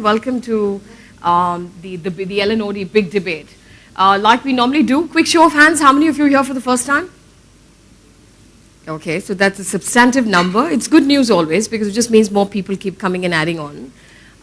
Welcome to the LNOD Big Debate. Like we normally do, quick show of hands, how many of you are here for the first time? Okay, so that's a substantive number. It's good news always because it just means more people keep coming and adding on.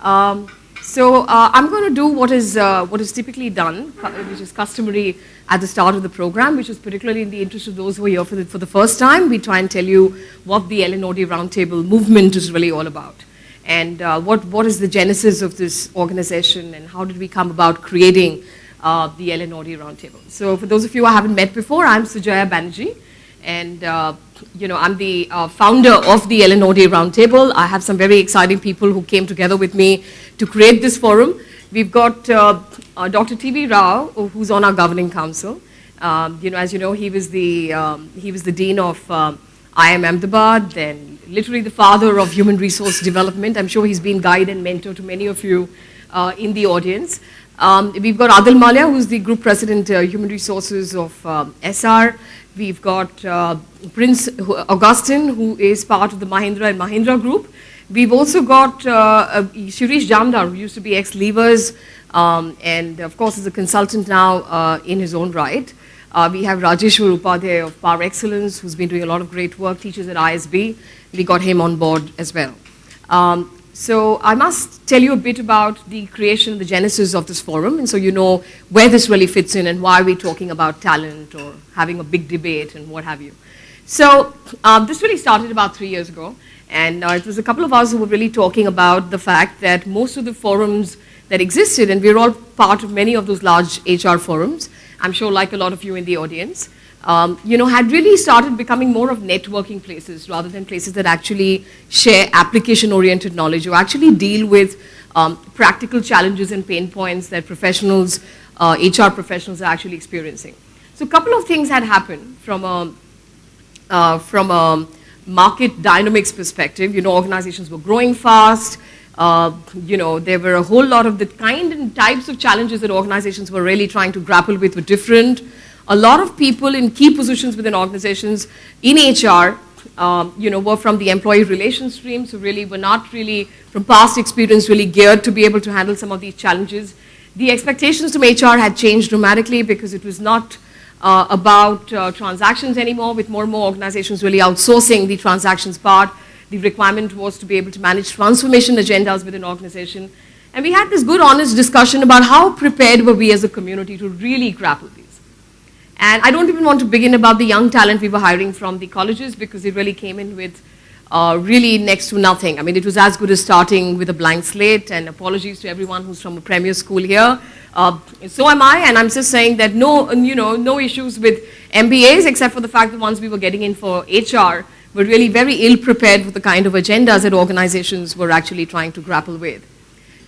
I'm going to do what is typically done, which is customary at the start of the program, which is particularly in the interest of those who are here for the first time. We try and tell you what the LNOD Roundtable movement is really all about. And what is the genesis of this organization and how did we come about creating the LNOD Roundtable. So for those of you who I haven't met before, I'm Sujaya Banerjee, and I'm the founder of the LNOD Roundtable. I have some very exciting people who came together with me to create this forum. We've got Dr. T.V. Rao, who's on our governing council. As you know, he was the dean of IIM Ahmedabad, then literally the father of human resource development. I'm sure he's been guide and mentor to many of you in the audience. We've got Adil Malia, who's the group president, human resources of SR. We've got Prince Augustine, who is part of the Mahindra and Mahindra group. We've also got Shirish Jamdar, who used to be ex-Levers, and of course is a consultant now in his own right. We have Rajeshwar Upadhyay of Par Excellence, who's been doing a lot of great work, teaches at ISB. We got him on board as well. So I must tell you a bit about the creation, the genesis of this forum, and so you know where this really fits in and why we're talking about talent or having a big debate and what have you. So this really started about 3 years ago, And it was a couple of us who were really talking about the fact that most of the forums that existed, and we're all part of many of those large HR forums, I'm sure like a lot of you in the audience, had really started becoming more of networking places rather than places that actually share application-oriented knowledge or actually deal with practical challenges and pain points that professionals, HR professionals are actually experiencing. So a couple of things had happened from a market dynamics perspective. Organizations were growing fast. There were a whole lot of the kind and types of challenges that organizations were really trying to grapple with were different. A lot of people in key positions within organizations in HR, were from the employee relations stream, so really were not really, from past experience, really geared to be able to handle some of these challenges. The expectations from HR had changed dramatically because it was not about transactions anymore, with more and more organizations really outsourcing the transactions part. The requirement was to be able to manage transformation agendas within an organization. And we had this good, honest discussion about how prepared were we as a community to really grapple these. And I don't even want to begin about the young talent we were hiring from the colleges because it really came in with really next to nothing. I mean, it was as good as starting with a blank slate, and apologies to everyone who's from a premier school here. So am I, and I'm just saying that no issues with MBAs except for the fact that ones we were getting in for HR were really very ill prepared for the kind of agendas that organizations were actually trying to grapple with.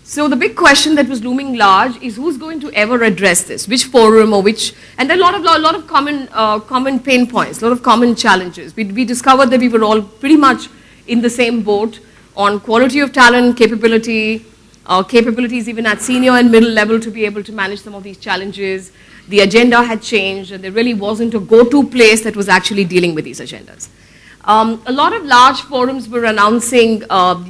So the big question that was looming large is who's going to ever address this? Which forum or which, and there are a lot of common pain points, a lot of common challenges. We discovered that we were all pretty much in the same boat on quality of talent, capabilities even at senior and middle level to be able to manage some of these challenges. The agenda had changed and there really wasn't a go-to place that was actually dealing with these agendas. A lot of large forums were announcing,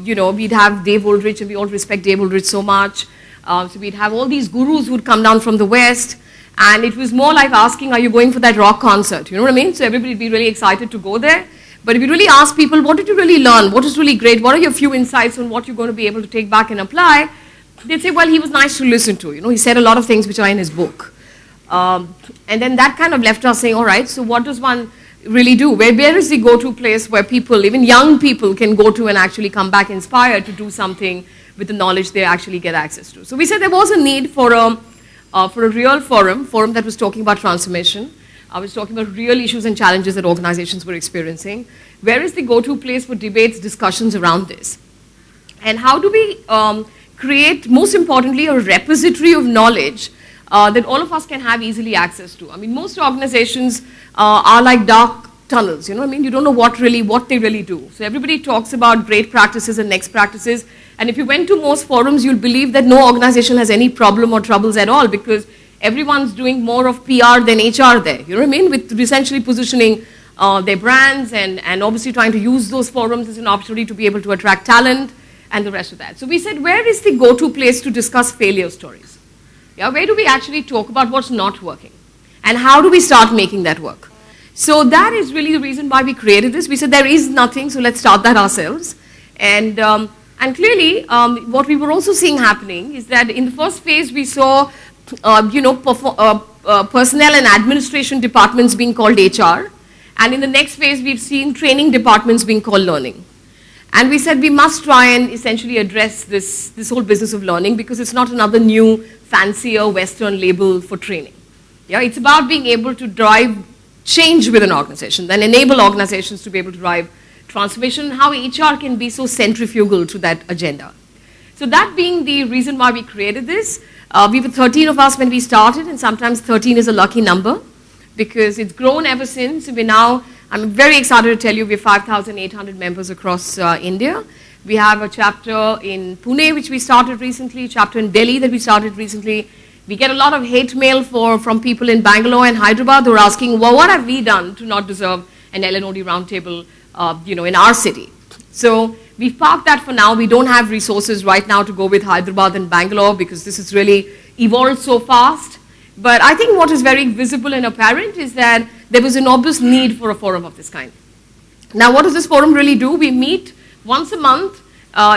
we'd have Dave Ulrich, and we all respect Dave Ulrich so much. So we'd have all these gurus who'd come down from the West, and it was more like asking, are you going for that rock concert? You know what I mean? So everybody'd be really excited to go there. But if you really ask people, what did you really learn? What is really great? What are your few insights on what you're going to be able to take back and apply? They'd say, well, he was nice to listen to. He said a lot of things which are in his book. And then that kind of left us saying, all right, so what does one really do? Where is the go-to place where people, even young people, can go to and actually come back inspired to do something with the knowledge they actually get access to? So we said there was a need for a real forum that was talking about transformation. I was talking about real issues and challenges that organizations were experiencing. Where is the go-to place for debates, discussions around this? And how do we create, most importantly, a repository of knowledge that all of us can have easily access to? I mean, most organizations are like dark tunnels, you don't know what they really do. So everybody talks about great practices and next practices, and if you went to most forums, you'll believe that no organization has any problem or troubles at all because everyone's doing more of PR than HR there, with essentially positioning their brands and obviously trying to use those forums as an opportunity to be able to attract talent and the rest of that. So we said, where is the go-to place to discuss failure stories? Yeah, where do we actually talk about what's not working? And how do we start making that work? So that is really the reason why we created this. We said there is nothing, so let's start that ourselves. And clearly, what we were also seeing happening is that in the first phase, we saw personnel and administration departments being called HR. And in the next phase, we've seen training departments being called learning. And we said we must try and essentially address this whole business of learning because it's not another new, fancier Western label for training. Yeah, it's about being able to drive change within an organization, then enable organizations to be able to drive transformation, and how HR can be so centrifugal to that agenda. So that being the reason why we created this, we were 13 of us when we started, and sometimes 13 is a lucky number because it's grown ever since. We're now, I'm very excited to tell you, we have 5,800 members across India. We have a chapter in Pune, which we started recently, a chapter in Delhi that we started recently. We get a lot of hate mail from people in Bangalore and Hyderabad who are asking, well, what have we done to not deserve an LNOD roundtable, in our city? So we've parked that for now. We don't have resources right now to go with Hyderabad and Bangalore because this has really evolved so fast. But I think what is very visible and apparent is that there was an obvious need for a forum of this kind. Now, what does this forum really do? We meet once a month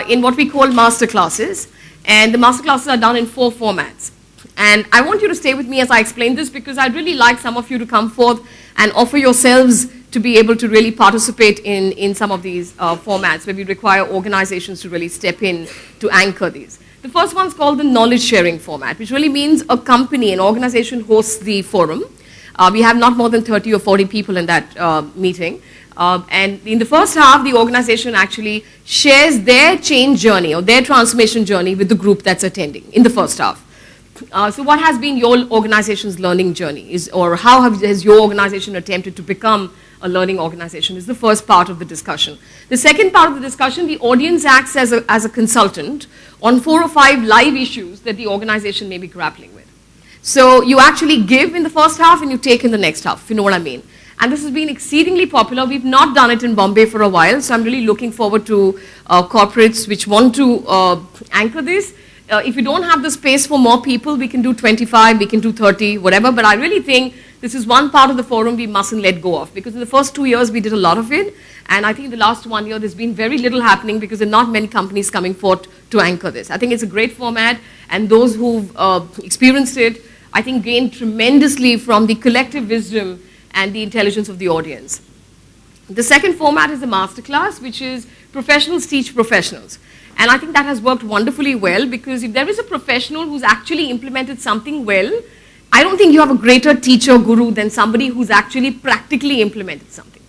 in what we call master classes, and the master classes are done in 4 formats. And I want you to stay with me as I explain this because I'd really like some of you to come forth and offer yourselves to be able to really participate in some of these formats where we require organizations to really step in to anchor these. The first one's called the knowledge sharing format, which really means a company, an organization hosts the forum. We have not more than 30 or 40 people in that meeting. And in the first half, the organization actually shares their change journey or their transformation journey with the group that's attending in the first half. So what has been your organization's learning journey, or how has your organization attempted to become a learning organization, is the first part of the discussion. The second part of the discussion, the audience acts as a consultant on 4 or 5 live issues that the organization may be grappling with. So you actually give in the first half and you take in the next half, if you know what I mean. And this has been exceedingly popular. We've not done it in Bombay for a while, so I'm really looking forward to corporates which want to anchor this. If you don't have the space for more people, we can do 25, we can do 30, whatever, but I really think this is one part of the forum we mustn't let go of, because in the first 2 years we did a lot of it, and I think in the last 1 year there's been very little happening because there are not many companies coming forth to anchor this. I think it's a great format, and those who've experienced it, I think gained tremendously from the collective wisdom and the intelligence of the audience. The second format is the masterclass, which is professionals teach professionals. And I think that has worked wonderfully well, because if there is a professional who's actually implemented something well, I don't think you have a greater teacher guru than somebody who's actually practically implemented something.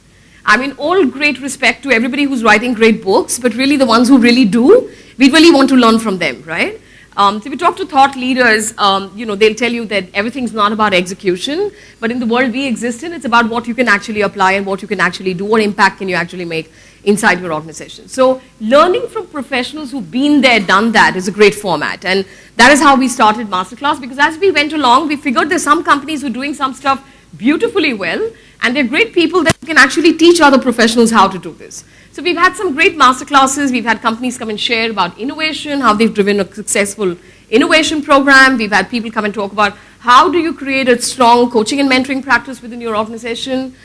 I mean, all great respect to everybody who's writing great books, but really the ones who really do, we really want to learn from them, right? So if you talk to thought leaders, they'll tell you that everything's not about execution, but in the world we exist in, it's about what you can actually apply and what you can actually do, what impact can you actually make inside your organization. So learning from professionals who've been there, done that is a great format. And that is how we started Masterclass, because as we went along, we figured there's some companies who are doing some stuff beautifully well, and they're great people that can actually teach other professionals how to do this. So we've had some great masterclasses. We've had companies come and share about innovation, how they've driven a successful innovation program. We've had people come and talk about how do you create a strong coaching and mentoring practice within your organization.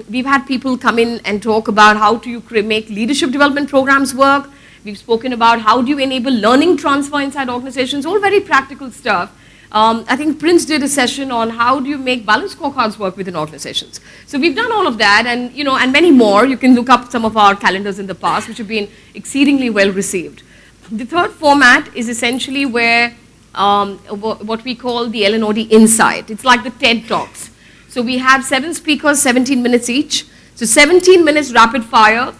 We've had people come in and talk about how do you make leadership development programs work. We've spoken about how do you enable learning transfer inside organizations, all very practical stuff. I think Prince did a session on how do you make balanced scorecards work within organizations. So we've done all of that, and and many more. You can look up some of our calendars in the past, which have been exceedingly well received. The third format is essentially where what we call the L&OD Insight. It's like the TED Talks. So we have 7 speakers, 17 minutes each. So 17 minutes rapid fire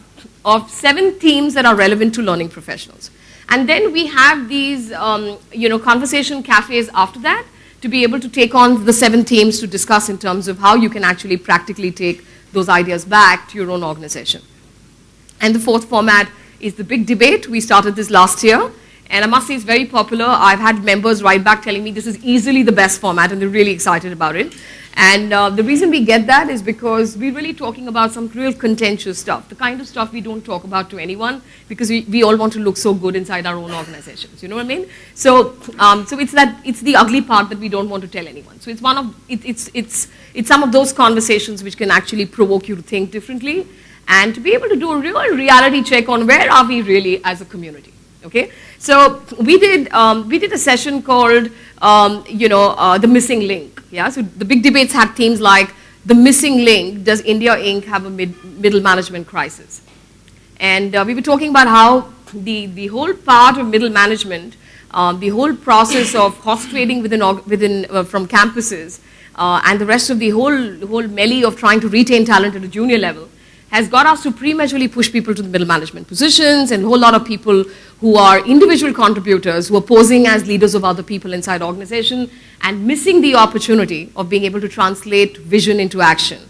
of 7 themes that are relevant to learning professionals. And then we have these, conversation cafes after that to be able to take on the 7 themes to discuss in terms of how you can actually practically take those ideas back to your own organization. And the fourth format is the big debate. We started this last year, and I must say it's very popular. I've had members write back telling me this is easily the best format, and they're really excited about it. And the reason we get that is because we're really talking about some real contentious stuff, the kind of stuff we don't talk about to anyone, because we all want to look so good inside our own organizations. You know what I mean? So it's the ugly part that we don't want to tell anyone. So it's some of those conversations which can actually provoke you to think differently and to be able to do a real reality check on where are we really as a community. Okay, so we did a session called the missing link. Yeah, so the big debates had themes like the missing link. Does India Inc. have a middle management crisis? And we were talking about how the whole part of middle management, the whole process of horse trading from campuses, and the rest of the whole melee of trying to retain talent at a junior level has got us to prematurely push people to the middle management positions, and a whole lot of people who are individual contributors who are posing as leaders of other people inside organization and missing the opportunity of being able to translate vision into action.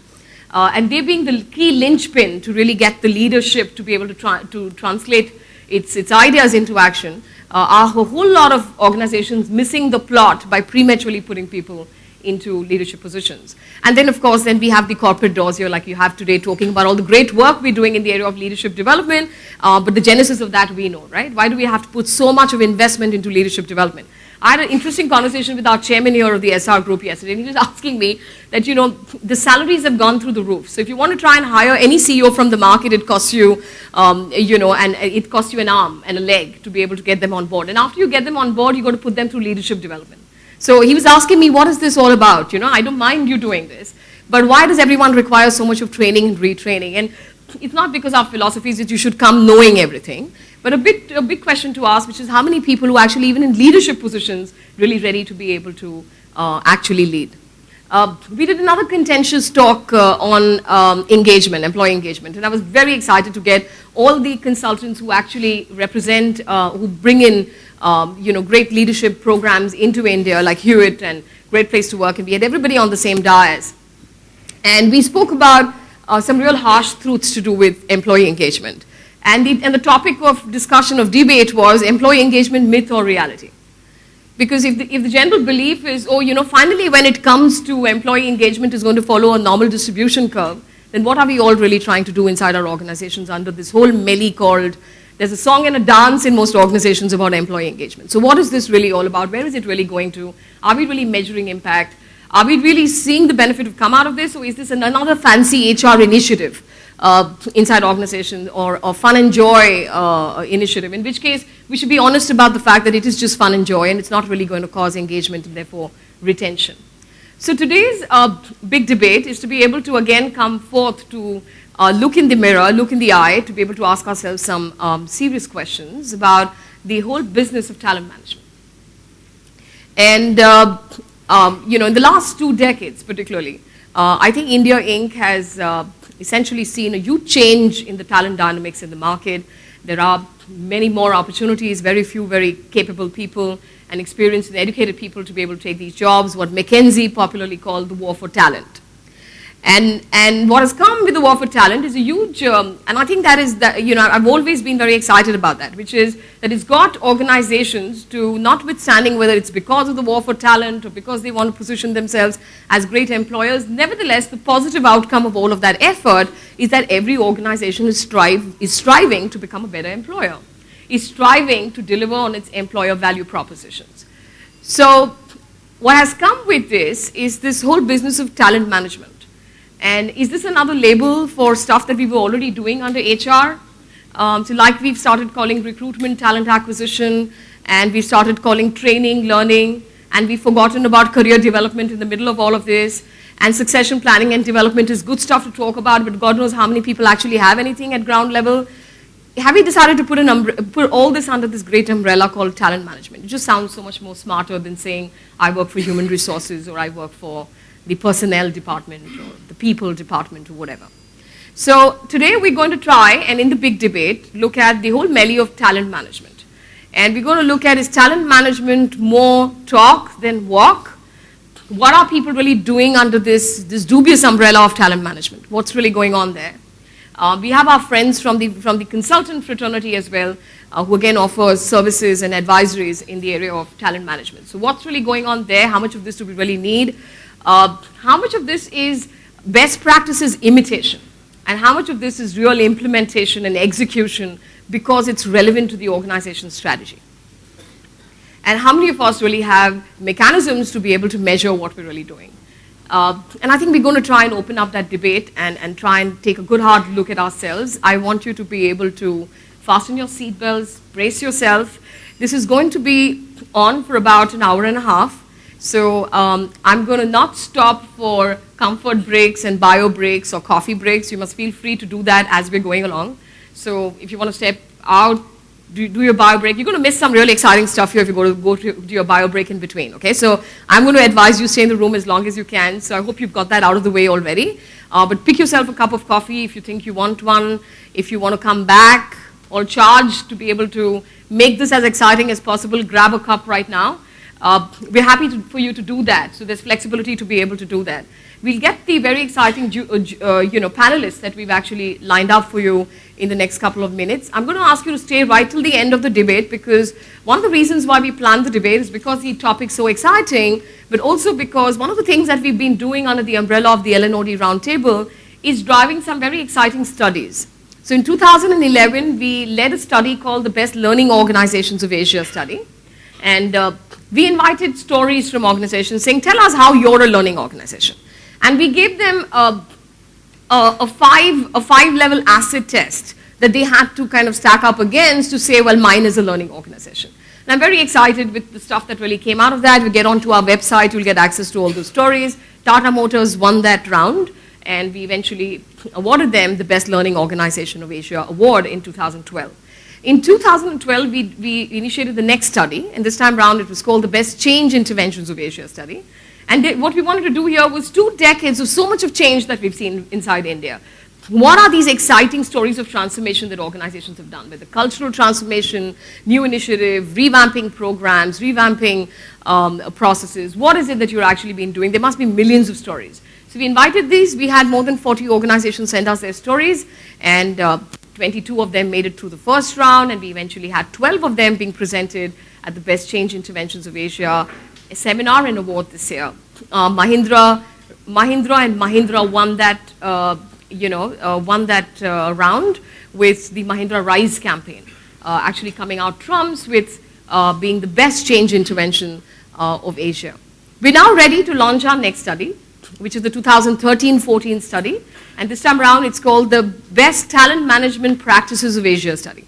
And they being the key linchpin to really get the leadership to be able to translate its ideas into action, are a whole lot of organizations missing the plot by prematurely putting people into leadership positions. And then, of course, then we have the corporate doors here, like you have today, talking about all the great work we're doing in the area of leadership development, but the genesis of that we know, right? Why do we have to put so much of investment into leadership development? I had an interesting conversation with our chairman here of the SR group yesterday, and he was asking me that, the salaries have gone through the roof. So if you want to try and hire any CEO from the market, it costs you, and it costs you an arm and a leg to be able to get them on board. And after you get them on board, you've got to put them through leadership development. So he was asking me, what is this all about? I don't mind you doing this, But why does everyone require so much of training and retraining? And it's not because our philosophy is that you should come knowing everything, but a big question to ask, which is how many people who actually, even in leadership positions, really ready to be able to actually lead. We did another contentious talk on engagement, employee engagement, and I was very excited to get all the consultants who actually represent, who bring in great leadership programs into India, like Hewitt and Great Place to Work, and we had everybody on the same dais. And we spoke about some real harsh truths to do with employee engagement. And the topic of discussion, of debate, was employee engagement, myth or reality. Because if the general belief is, finally when it comes to employee engagement is going to follow a normal distribution curve, then what are we all really trying to do inside our organizations under this whole melee called, there's a song and a dance in most organizations about employee engagement. So what is this really all about? Where is it really going to? Are we really measuring impact? Are we really seeing the benefit of come out of this, or is this another fancy HR initiative inside organizations, or fun and joy initiative, in which case we should be honest about the fact that it is just fun and joy and it's not really going to cause engagement and therefore retention. So today's big debate is to be able to again come forth to look in the mirror, look in the eye, to be able to ask ourselves some serious questions about the whole business of talent management. And in the last 2 decades particularly, I think India Inc. has essentially seen a huge change in the talent dynamics in the market. There are many more opportunities, very few very capable people and experienced and educated people to be able to take these jobs, what McKinsey popularly called the war for talent. And what has come with the war for talent is a huge, and I think that is, I've always been very excited about that, which is that it's got organizations to, notwithstanding whether it's because of the war for talent or because they want to position themselves as great employers, nevertheless, the positive outcome of all of that effort is that every organization is striving to become a better employer, is striving to deliver on its employer value propositions. So what has come with this is this whole business of talent management. And is this another label for stuff that we were already doing under HR? So like we've started calling recruitment talent acquisition, and we started calling training, learning, and we've forgotten about career development in the middle of all of this. And succession planning and development is good stuff to talk about, but God knows how many people actually have anything at ground level. Have we decided to put all this under this great umbrella called talent management? It just sounds so much more smarter than saying I work for human resources or I work for the personnel department or the people department or whatever. So today we're going to try, and in the big debate, look at the whole melee of talent management. And we're going to look at, is talent management more talk than walk? What are people really doing under this dubious umbrella of talent management? What's really going on there? We have our friends from the consultant fraternity as well, who again offers services and advisories in the area of talent management. So what's really going on there? How much of this do we really need? How much of this is best practices imitation? And how much of this is real implementation and execution because it's relevant to the organization's strategy? And how many of us really have mechanisms to be able to measure what we're really doing? And I think we're going to try and open up that debate and try and take a good hard look at ourselves. I want you to be able to fasten your seatbelts, brace yourself. This is going to be on for about an hour and a half. So I'm going to not stop for comfort breaks and bio breaks or coffee breaks. You must feel free to do that as we're going along. So if you want to step out, do your bio break. You're going to miss some really exciting stuff here if you go to your bio break in between. Okay, so I'm going to advise you stay in the room as long as you can. So I hope you've got that out of the way already. But pick yourself a cup of coffee if you think you want one. If you want to come back all charged to be able to make this as exciting as possible, grab a cup right now. We're happy for you to do that. So there's flexibility to be able to do that. We'll get the very exciting panelists that we've actually lined up for you in the next couple of minutes. I'm going to ask you to stay right till the end of the debate, because one of the reasons why we planned the debate is because the topic's so exciting, but also because one of the things that we've been doing under the umbrella of the LNOD Roundtable is driving some very exciting studies. So in 2011, we led a study called the Best Learning Organizations of Asia study. And we invited stories from organizations saying, tell us how you're a learning organization. And we gave them a five-level acid test that they had to kind of stack up against to say, well, mine is a learning organization. And I'm very excited with the stuff that really came out of that. We get onto our website, you'll get access to all those stories. Tata Motors won that round, and we eventually awarded them the Best Learning Organization of Asia award in 2012. In 2012, we initiated the next study, and this time around it was called the Best Change Interventions of Asia study. And what we wanted to do here was 2 decades of so much of change that we've seen inside India. What are these exciting stories of transformation that organizations have done, with the cultural transformation, new initiative, revamping programs, revamping processes? What is it that you're actually been doing? There must be millions of stories. So we invited these. We had more than 40 organizations send us their stories, and 22 of them made it through the first round, and we eventually had 12 of them being presented at the Best Change Interventions of Asia a seminar and award this year. Mahindra and Mahindra won that round with the Mahindra Rise campaign, actually coming out trumps with being the best change intervention of Asia. We're now ready to launch our next study, which is the 2013-14 study, and this time around it's called the Best Talent Management Practices of Asia study.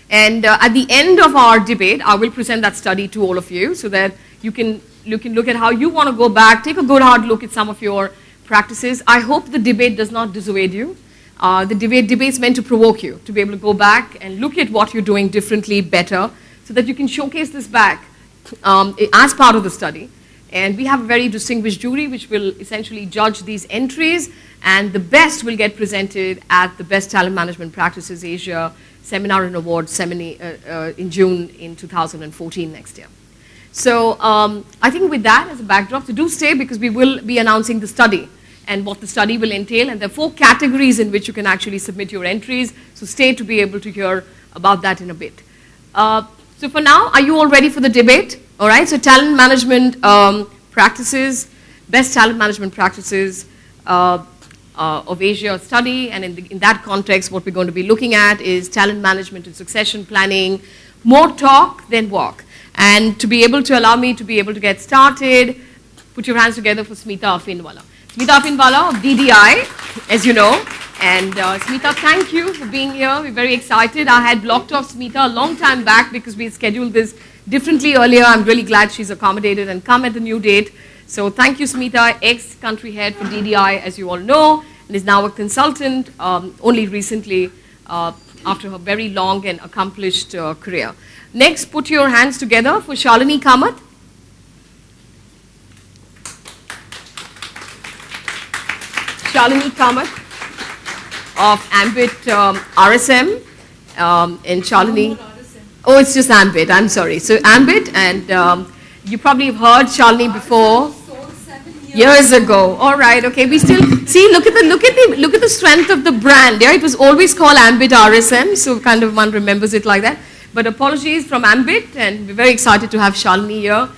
And at the end of our debate, I will present that study to all of you so that you can look at how you want to go back, take a good hard look at some of your practices. I hope the debate does not dissuade you. The debate's meant to provoke you, to be able to go back and look at what you're doing differently, better, so that you can showcase this back as part of the study. And we have a very distinguished jury which will essentially judge these entries, and the best will get presented at the Best Talent Management Practices Asia Seminar and Award in June in 2014 next year. So I think with that as a backdrop, so do stay because we will be announcing the study and what the study will entail, and there are 4 categories in which you can actually submit your entries, so stay to be able to hear about that in a bit. So for now, are you all ready for the debate? All right, so talent management practices, best talent management practices of Asia study, and in that context, what we're going to be looking at is talent management and succession planning, more talk than walk. And to be able to allow me to be able to get started, put your hands together for Smita Afinwala. Smita Afinwala of DDI, as you know. And Smita, thank you for being here. We're very excited. I had blocked off Smita a long time back because we had scheduled this differently earlier. I'm really glad she's accommodated and come at the new date. So thank you, Smita, ex-country head for DDI, as you all know, and is now a consultant only recently after her very long and accomplished career. Next, put your hands together for Shalini Kamath. Shalini Kamath of Ambit RSM, and Shalini. Oh, it's just Ambit, I'm sorry. So Ambit, and you probably have heard Shalini before. Years ago. All right, okay. We still see. Look at the strength of the brand. Yeah, it was always called Ambit RSM, so kind of one remembers it like that. But apologies from Ambit, and we're very excited to have Shalini here.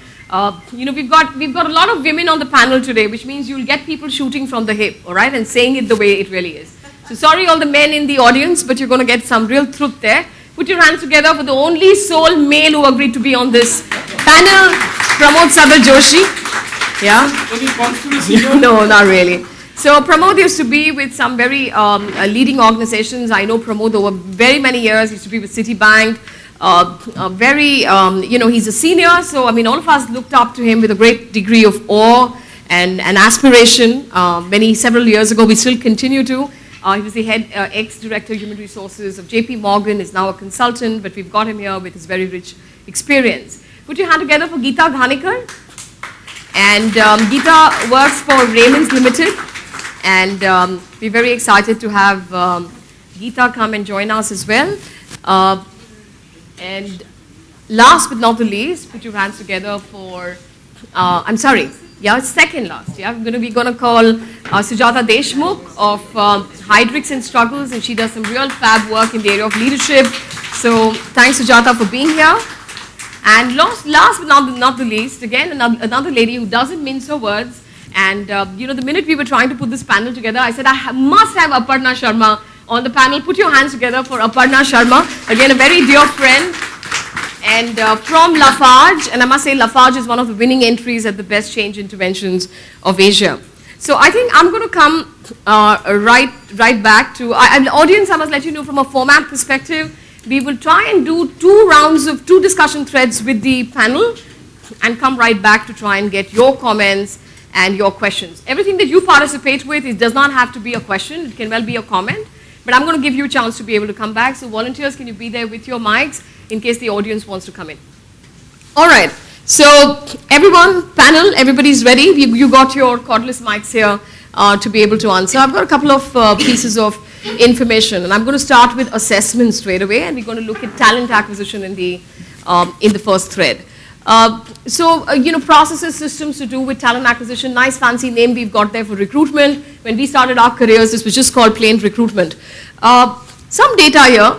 We've got a lot of women on the panel today, which means you'll get people shooting from the hip, all right, and saying it the way it really is. So sorry, all the men in the audience, but you're going to get some real truth there. Put your hands together for the only sole male who agreed to be on this panel, Pramod Sadar Joshi. Yeah? Any conspiracy here? No, not really. So Pramod used to be with some very leading organizations. I know Pramod over very many years. He used to be with Citibank. He's a senior. So, I mean, all of us looked up to him with a great degree of awe and aspiration. Several years ago, we still continue to. He was the head ex-director of human resources of JP Morgan, is now a consultant, but we've got him here with his very rich experience. Put your hand together for Geeta Ghanikar. And Geeta works for Raymond's Limited, and we're very excited to have Geeta come and join us as well. And last but not the least, put your hands together for, it's second last. Yeah, we're going to call Sujata Deshmukh of Hydrix and Struggles, and she does some real fab work in the area of leadership. So thanks, Sujata, for being here. And last but not the least, again, another lady who doesn't mince her words. And, the minute we were trying to put this panel together, I said, I must have Aparna Sharma on the panel. Put your hands together for Aparna Sharma. Again, a very dear friend. And from Lafarge, and I must say Lafarge is one of the winning entries at the Best Change Interventions of Asia. So I think I'm going to come right back to, the audience, I must let you know from a format perspective, We will try and do 2 discussion threads with the panel and come right back to try and get your comments and your questions. Everything that you participate with, it does not have to be a question. It can well be a comment. But I'm going to give you a chance to be able to come back. So volunteers, can you be there with your mics in case the audience wants to come in? All right. So everyone, panel, everybody's ready. You got your cordless mics here to be able to answer. I've got a couple of pieces of information, and I'm going to start with assessment straight away, and we're going to look at talent acquisition in the first thread. Processes, systems to do with talent acquisition, nice fancy name we've got there for recruitment. When we started our careers, this was just called plain recruitment. Some data here,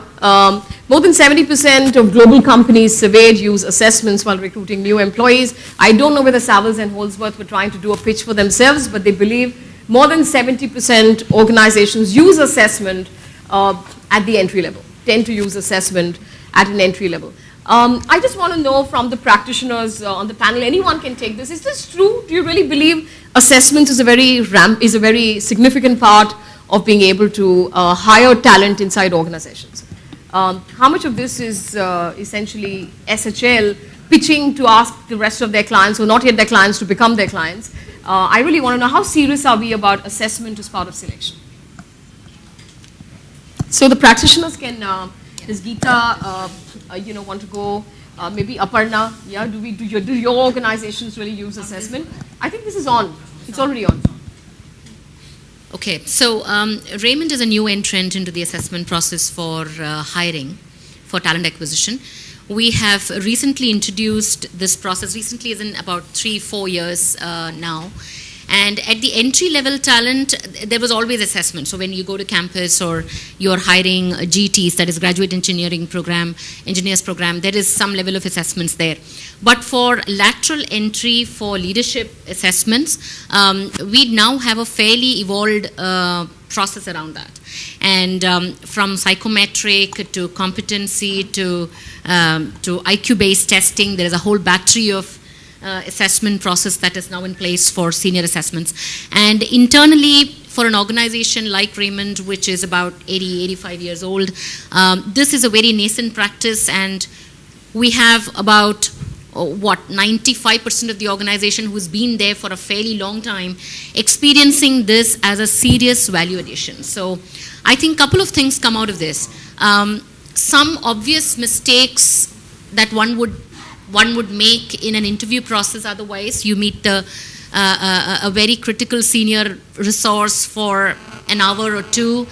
more than 70% of global companies surveyed use assessments while recruiting new employees. I don't know whether Savills and Holdsworth were trying to do a pitch for themselves, but they believe more than 70% organizations use assessment at the entry level, tend to use assessment at an entry level. I just want to know from the practitioners on the panel, anyone can take this. Is this true? Do you really believe assessment is a very significant part of being able to hire talent inside organizations? How much of this is essentially SHL pitching to ask the rest of their clients, who are not yet their clients, to become their clients? I really want to know, how serious are we about assessment as part of selection? So the practitioners can, does Geeta, want to go, maybe Aparna, yeah, do your organizations really use assessment? I think this is on, it's already on. Okay, so Raymond is a new entrant into the assessment process for hiring, for talent acquisition. We have recently introduced this process, recently as in about 3-4 years now. And at the entry-level talent, there was always assessment. So when you go to campus or you're hiring GTs, that is graduate engineering program, engineers program, there is some level of assessments there. But for lateral entry, for leadership assessments, we now have a fairly evolved process around that. And from psychometric to competency to IQ-based testing, there is a whole battery of assessment process that is now in place for senior assessments. And internally, for an organization like Raymond, which is about 85 years old, this is a very nascent practice, and we have about 95% of the organization who's been there for a fairly long time experiencing this as a serious value addition. So I think a couple of things come out of this. Some obvious mistakes that one would make in an interview process. Otherwise, you meet a very critical senior resource for an hour or two.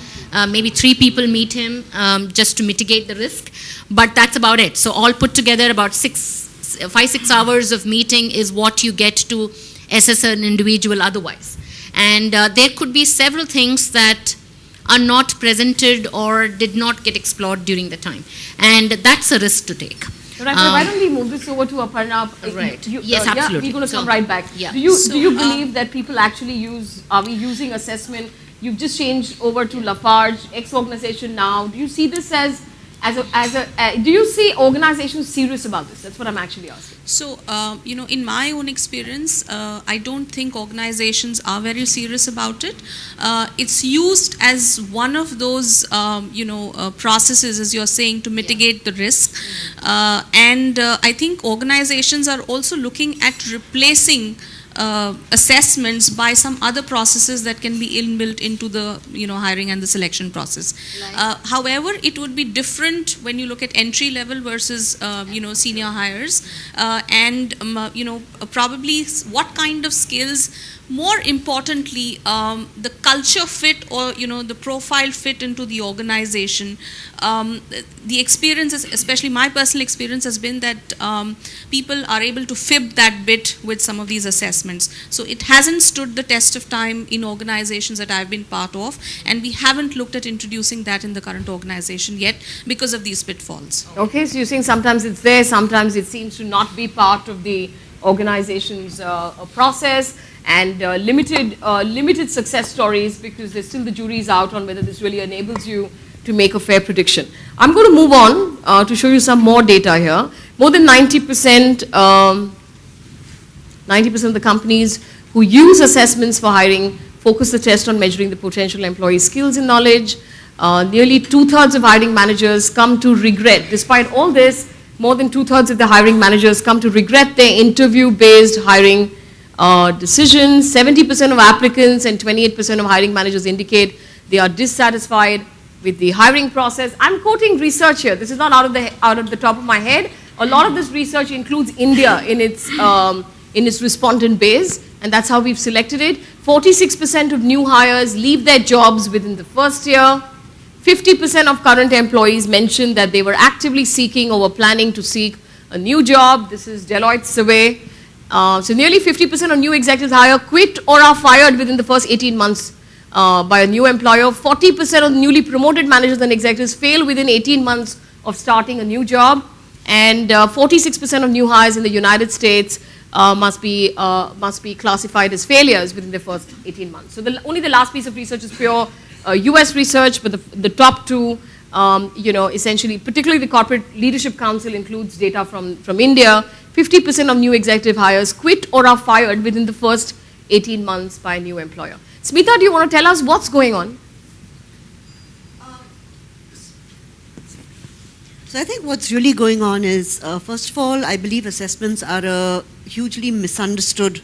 Maybe 3 people meet him just to mitigate the risk. But that's about it. So all put together, about 5-6 hours of meeting is what you get to assess an individual otherwise. And there could be several things that are not presented or did not get explored during the time. And that's a risk to take. Right, why don't we move this over to Aparna? Right. Yes, absolutely. Yeah, we're going to come right back. Yeah. Do you believe that people actually are we using assessment? You've just changed over to Lafarge, X-organization now. Do you see this do you see organizations serious about this? That's what I'm actually asking. So, in my own experience, I don't think organizations are very serious about it. It's used as one of those, processes, as you're saying, to mitigate the risk. And I think organizations are also looking at replacing assessments by some other processes that can be inbuilt into the hiring and the selection process. However, it would be different when you look at entry level versus senior hires, and probably what kind of skills. More importantly, the culture fit or the profile fit into the organization. The experiences, especially my personal experience, has been that people are able to fib that bit with some of these assessments. So it hasn't stood the test of time in organizations that I've been part of, and we haven't looked at introducing that in the current organization yet because of these pitfalls. Okay, so you're saying sometimes it's there, sometimes it seems to not be part of the organization's process. And limited success stories, because there's still the jury's out on whether this really enables you to make a fair prediction. I'm going to move on to show you some more data here. More than 90% of the companies who use assessments for hiring focus the test on measuring the potential employee skills and knowledge. Nearly 2/3 of hiring managers come to regret. Despite all this, more than 2/3 of the hiring managers come to regret their interview-based hiring decisions. 70% of applicants and 28% of hiring managers indicate they are dissatisfied with the hiring process. I'm quoting research here. This is not out of the top of my head. A lot of this research includes India in its respondent base, and that's how we've selected it. 46% of new hires leave their jobs within the first year. 50% of current employees mentioned that they were actively seeking or were planning to seek a new job. This is Deloitte's survey. So nearly 50% of new executives hire quit or are fired within the first 18 months by a new employer. 40% of newly promoted managers and executives fail within 18 months of starting a new job. And 46% of new hires in the United States must be classified as failures within the first 18 months. So only the last piece of research is pure US research, but the top two, essentially, particularly the Corporate Leadership Council includes data from India. 50% of new executive hires quit or are fired within the first 18 months by a new employer. Smita, do you want to tell us what's going on? So I think what's really going on is, first of all, I believe assessments are a hugely misunderstood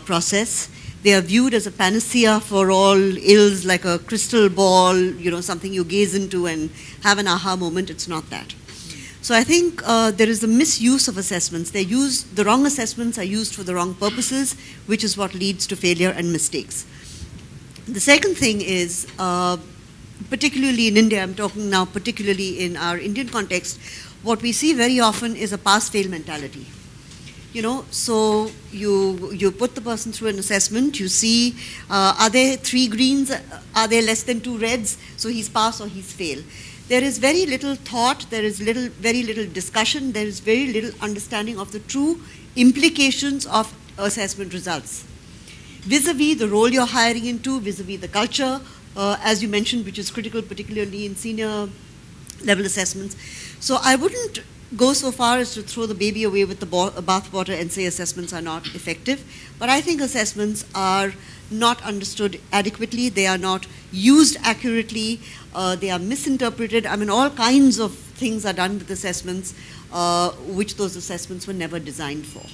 process. They are viewed as a panacea for all ills, like a crystal ball, something you gaze into and have an aha moment. It's not that. So I think there is a misuse of assessments. The wrong assessments are used for the wrong purposes, which is what leads to failure and mistakes. The second thing is, particularly in India, I'm talking now particularly in our Indian context, what we see very often is a pass-fail mentality. So you put the person through an assessment, you see, are there 3 greens, are there less than 2 reds, so he's pass or he's fail. There is very little thought, there is very little discussion, there is very little understanding of the true implications of assessment results. Vis-a-vis the role you're hiring into, vis-a-vis the culture, as you mentioned, which is critical, particularly in senior level assessments. So I wouldn't go so far as to throw the baby away with the bathwater and say assessments are not effective. But I think assessments are not understood adequately. They are not used accurately. They are misinterpreted. I mean, all kinds of things are done with assessments, which those assessments were never designed for.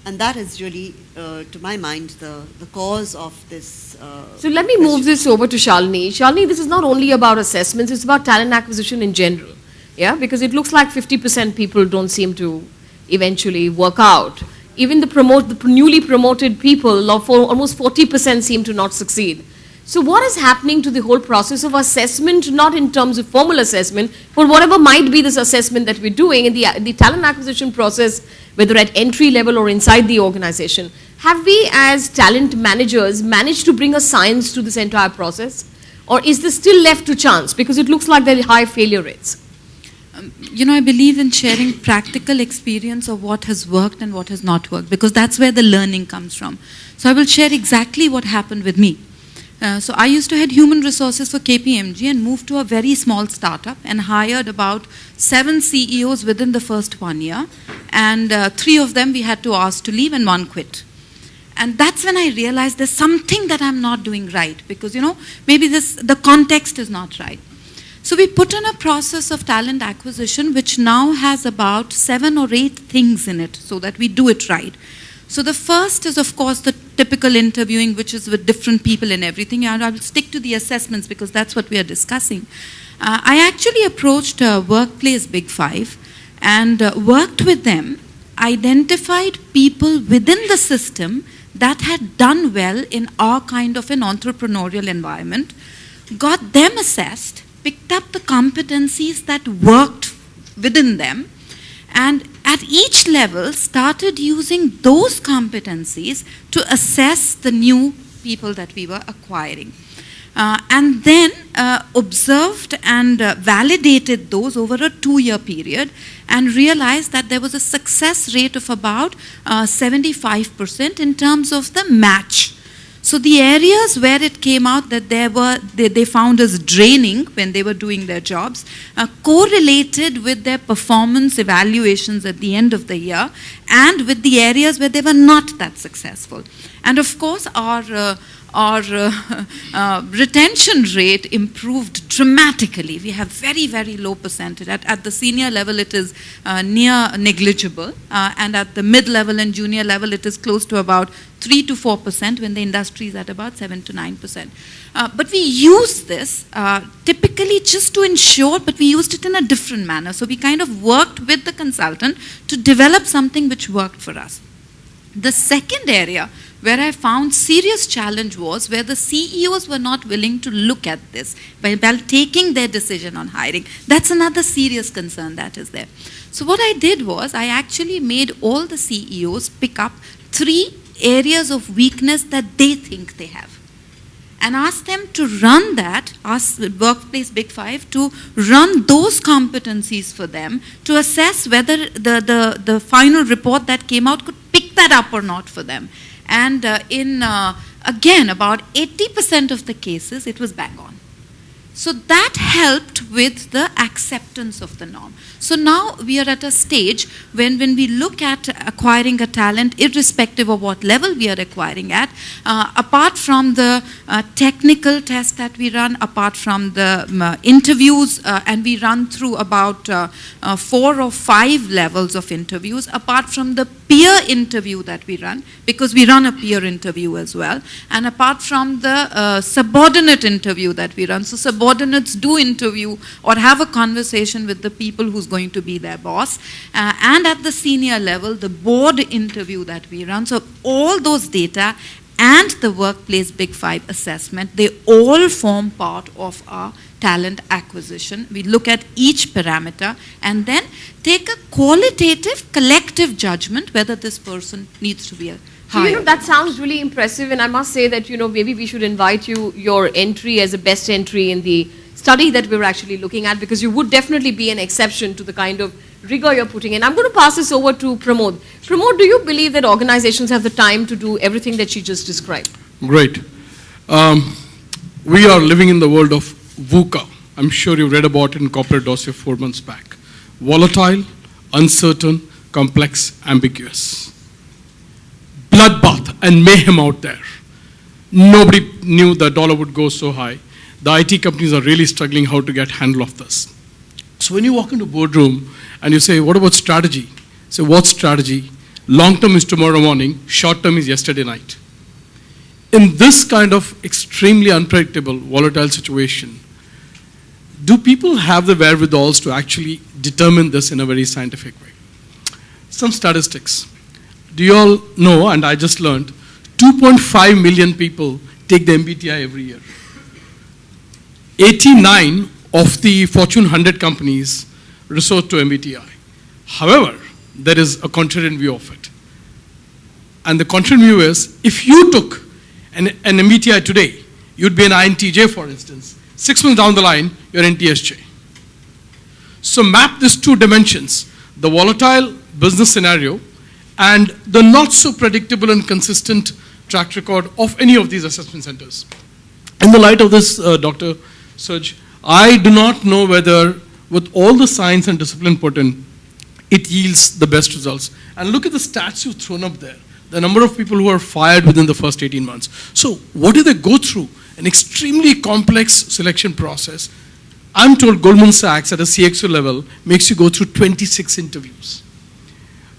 And that is really, to my mind, the cause of this. So let me move this over to Shalini. Shalini, this is not only about assessments, it's about talent acquisition in general. Yeah, because it looks like 50% people don't seem to eventually work out. Even the newly promoted people, almost 40% seem to not succeed. So what is happening to the whole process of assessment, not in terms of formal assessment, but whatever might be this assessment that we're doing in the talent acquisition process, whether at entry level or inside the organization? Have we as talent managers managed to bring a science to this entire process? Or is this still left to chance? Because it looks like there are high failure rates. I believe in sharing practical experience of what has worked and what has not worked, because that's where the learning comes from. So I will share exactly what happened with me. So I used to head human resources for KPMG and moved to a very small startup and hired about 7 CEOs within the first 1 year. And 3 of them we had to ask to leave and 1 quit. And that's when I realized there's something that I'm not doing right, because, maybe the context is not right. So we put in a process of talent acquisition which now has about 7 or 8 things in it so that we do it right. So the first is, of course, the typical interviewing, which is with different people and everything. And I will stick to the assessments because that's what we are discussing. I actually approached Workplace Big 5 and worked with them, identified people within the system that had done well in our kind of an entrepreneurial environment, got them assessed, picked up the competencies that worked within them, and at each level started using those competencies to assess the new people that we were acquiring. And then observed and validated those over a 2-year period and realized that there was a success rate of about 75% in terms of the match. So the areas where it came out that they found us draining when they were doing their jobs correlated with their performance evaluations at the end of the year and with the areas where they were not that successful. And of course, our our retention rate improved dramatically. We have very, very low percentage. At the senior level, it is near negligible, and at the mid-level and junior level, it is close to about 3 to 4%, when the industry is at about 7 to 9%. But we use this typically just to ensure, but we used it in a different manner. So we kind of worked with the consultant to develop something which worked for us. The second area where I found serious challenge was where the CEOs were not willing to look at this while taking their decision on hiring. That's another serious concern that is there. So what I did was I actually made all the CEOs pick up 3 areas of weakness that they think they have, and ask them to run that, ask Workplace Big Five to run those competencies for them to assess whether the final report that came out could pick that up or not for them. And again, about 80% of the cases, it was bang on. So that helped with the acceptance of the norm. So now we are at a stage when we look at acquiring a talent, irrespective of what level we are acquiring at, apart from the technical test that we run, apart from the interviews, and we run through about 4 or 5 levels of interviews, apart from the peer interview that we run, because we run a peer interview as well, and apart from the subordinate interview that we run. So subordinates do interview or have a conversation with the people who's going to be their boss, and at the senior level, the board interview that we run. So all those data and the Workplace Big Five assessment, they all form part of our talent acquisition. We look at each parameter and then take a qualitative, collective judgment whether this person needs to be a So, that sounds really impressive, and I must say that, maybe we should invite your entry as a best entry in the study that we were actually looking at, because you would definitely be an exception to the kind of rigor you're putting in. I'm going to pass this over to Pramod. Pramod, do you believe that organizations have the time to do everything that she just described? Great. We are living in the world of VUCA. I'm sure you read about it in Corporate Dossier 4 months back. Volatile, uncertain, complex, ambiguous. Bloodbath and mayhem out there. Nobody knew the dollar would go so high. The IT companies are really struggling how to get handle of this. So when you walk into a boardroom and you say, what about strategy? So what strategy? Long term is tomorrow morning, short term is yesterday night. In this kind of extremely unpredictable, volatile situation, do people have the wherewithals to actually determine this in a very scientific way? Some statistics. Do you all know, and I just learned, 2.5 million people take the MBTI every year. 89 of the Fortune 100 companies resort to MBTI. However, there is a contrarian view of it. And the contrarian view is, if you took an MBTI today, you'd be an INTJ, for instance. 6 months down the line, you're an TSJ. So map these 2 dimensions, the volatile business scenario and the not so predictable and consistent track record of any of these assessment centers. In the light of this, Dr. Surj, I do not know whether with all the science and discipline put in, it yields the best results. And look at the stats you've thrown up there. The number of people who are fired within the first 18 months. So what do they go through? An extremely complex selection process. I'm told Goldman Sachs at a CXO level makes you go through 26 interviews.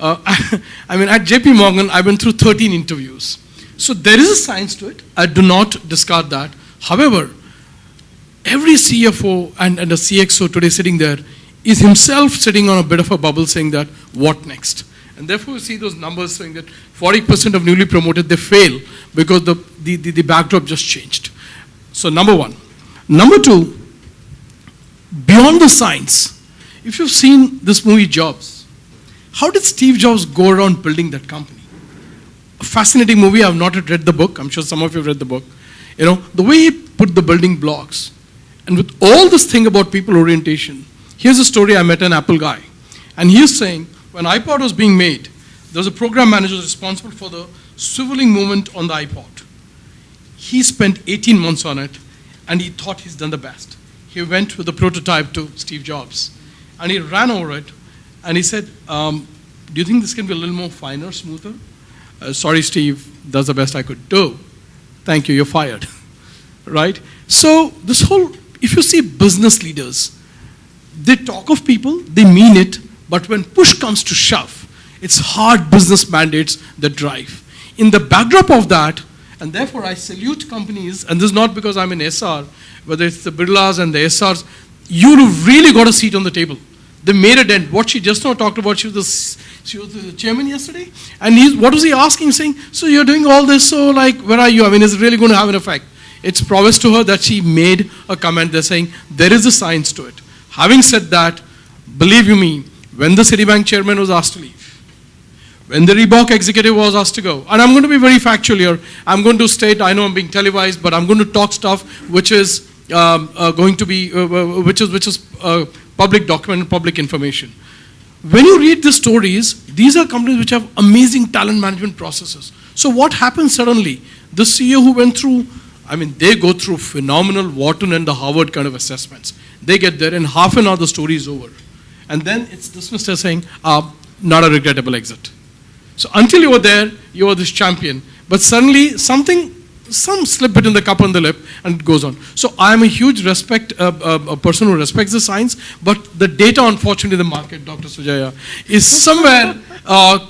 I mean, at JP Morgan, I went through 13 interviews. So there is a science to it. I do not discard that. However, every CFO and a CXO today sitting there is himself sitting on a bit of a bubble saying that, what next? And therefore, you see those numbers saying that 40% of newly promoted, they fail because the backdrop just changed. So number one. Number two, beyond the science, if you've seen this movie Jobs, how did Steve Jobs go around building that company? A fascinating movie. I've not read the book. I'm sure some of you have read the book. The way he put the building blocks, and with all this thing about people orientation, here's a story. I met an Apple guy, and he's saying, when iPod was being made, there was a program manager responsible for the swiveling movement on the iPod. He spent 18 months on it, and he thought he's done the best. He went with the prototype to Steve Jobs, and he ran over it, and he said, do you think this can be a little more finer, smoother? Sorry, Steve, that's the best I could do. thank you, you're fired. Right? So this whole, if you see business leaders, they talk of people, they mean it, but when push comes to shove, it's hard business mandates that drive. In the backdrop of that, and therefore I salute companies, and this is not because I'm an SR, whether it's the Birlas and the SRs, you really got a seat on the table. They made a dent. What she just now talked about, she was the chairman yesterday, and what was he asking, saying, so you're doing all this, so like, where are you? I mean, is it really going to have an effect? It's prowess to her that she made a comment there saying, there is a science to it. Having said that, believe you me, when the Citibank chairman was asked to leave, when the Reebok executive was asked to go, and I'm going to be very factual here, I'm going to state, I know I'm being televised, but I'm going to talk stuff which is going to be, which is public document, public information. When you read the stories, these are companies which have amazing talent management processes. So what happens suddenly? The CEO who went through, I mean, they go through phenomenal Wharton and the Harvard kind of assessments. They get there, in half an hour the story is over. And then it's dismissed as saying, not a regrettable exit. So until you were there, you were this champion. But suddenly some slip between the cup and the lip, and it goes on. So I am a huge a person who respects the science, but the data, unfortunately, in the market, Dr. Sujaya, is somewhere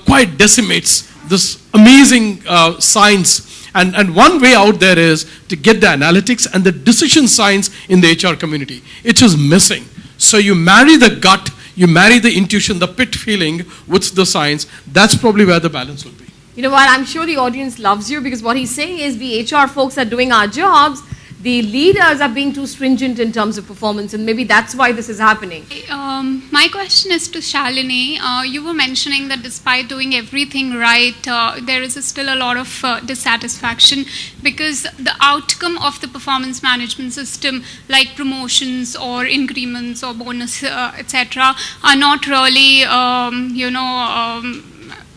quite decimates this amazing science. And one way out there is to get the analytics and the decision science in the HR community. It is missing. So you marry the gut, you marry the intuition, the pit feeling with the science. That's probably where the balance will be. You know what, I'm sure the audience loves you, because what he's saying is we HR folks are doing our jobs, the leaders are being too stringent in terms of performance, and maybe that's why this is happening. My question is to Shalini. You were mentioning that despite doing everything right, there is still a lot of dissatisfaction because the outcome of the performance management system, like promotions or increments or bonus, etc., are not really,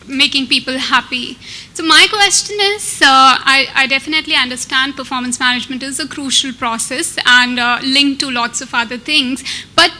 making people happy. So my question is, I definitely understand performance management is a crucial process and linked to lots of other things, but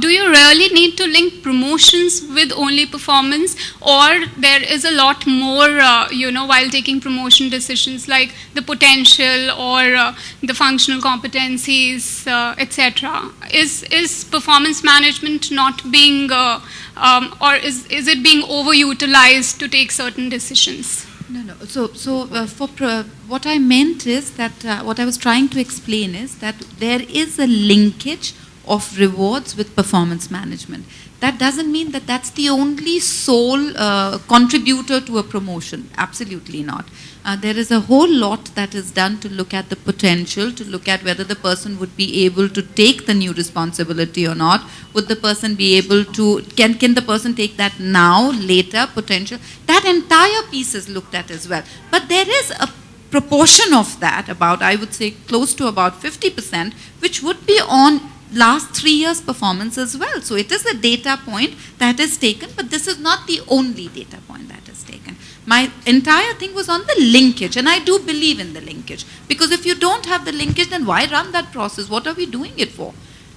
do you really need to link promotions with only performance, or there is a lot more, while taking promotion decisions, like the potential or the functional competencies, etc. Is performance management not being or is it being overutilized to take certain decisions? No. So what I meant is that what I was trying to explain is that there is a linkage of rewards with performance management. That doesn't mean that that's the only sole contributor to a promotion. Absolutely not. There is a whole lot that is done to look at the potential, to look at whether the person would be able to take the new responsibility or not. Would the person be able to, can the person take that now, later, potential? That entire piece is looked at as well. But there is a proportion of that, about, I would say, close to about 50%, which would be on last 3 years' performance as well. So it is a data point that is taken, but this is not the only data point that is taken. My entire thing was on the linkage, and I do believe in the linkage. Because if you don't have the linkage, then why run that process? What are we doing it for?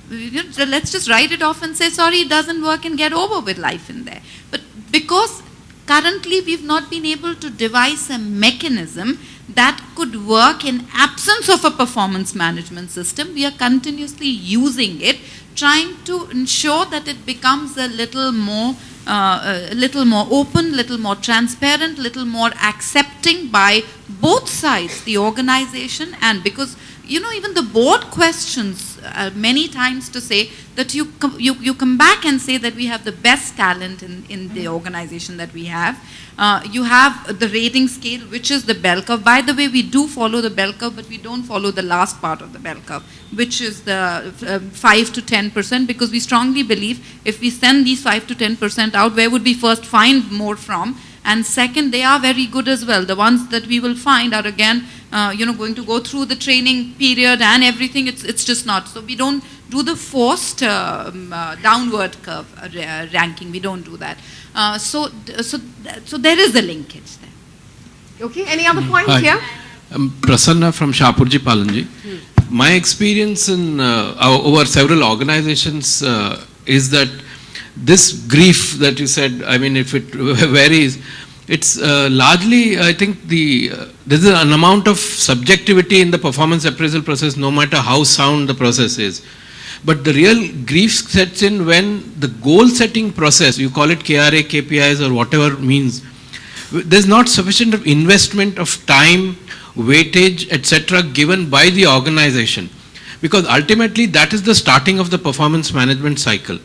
Let's just write it off and say, sorry, it doesn't work, and get over with life in there. But because currently we've not been able to devise a mechanism that could work in absence of a performance management system, we are continuously using it, trying to ensure that it becomes a little more open, little more transparent, little more accepting by both sides, the organization, and because even the board questions many times to say that you come back and say that we have the best talent in the organization that we have. You have the rating scale, which is the bell curve. By the way, we do follow the bell curve, but we don't follow the last part of the bell curve, which is the 5 to 10%, because we strongly believe if we send these 5 to 10% out, where would we first find more from? And second, they are very good as well. The ones that we will find are again, going to go through the training period and everything. It's just not. So we don't do the forced downward curve ranking. We don't do that. So there is a linkage there. Okay. Any other points Hi. here? I'm Prasanna from Shapurji Palanji. My experience in over several organizations is that this grief that you said, I mean, if it varies, It's largely, I think, there's an amount of subjectivity in the performance appraisal process, no matter how sound the process is. But the real grief sets in when the goal setting process, you call it KRA, KPIs or whatever means, there's not sufficient of investment of time, weightage, etc. given by the organization. Because ultimately that is the starting of the performance management cycle.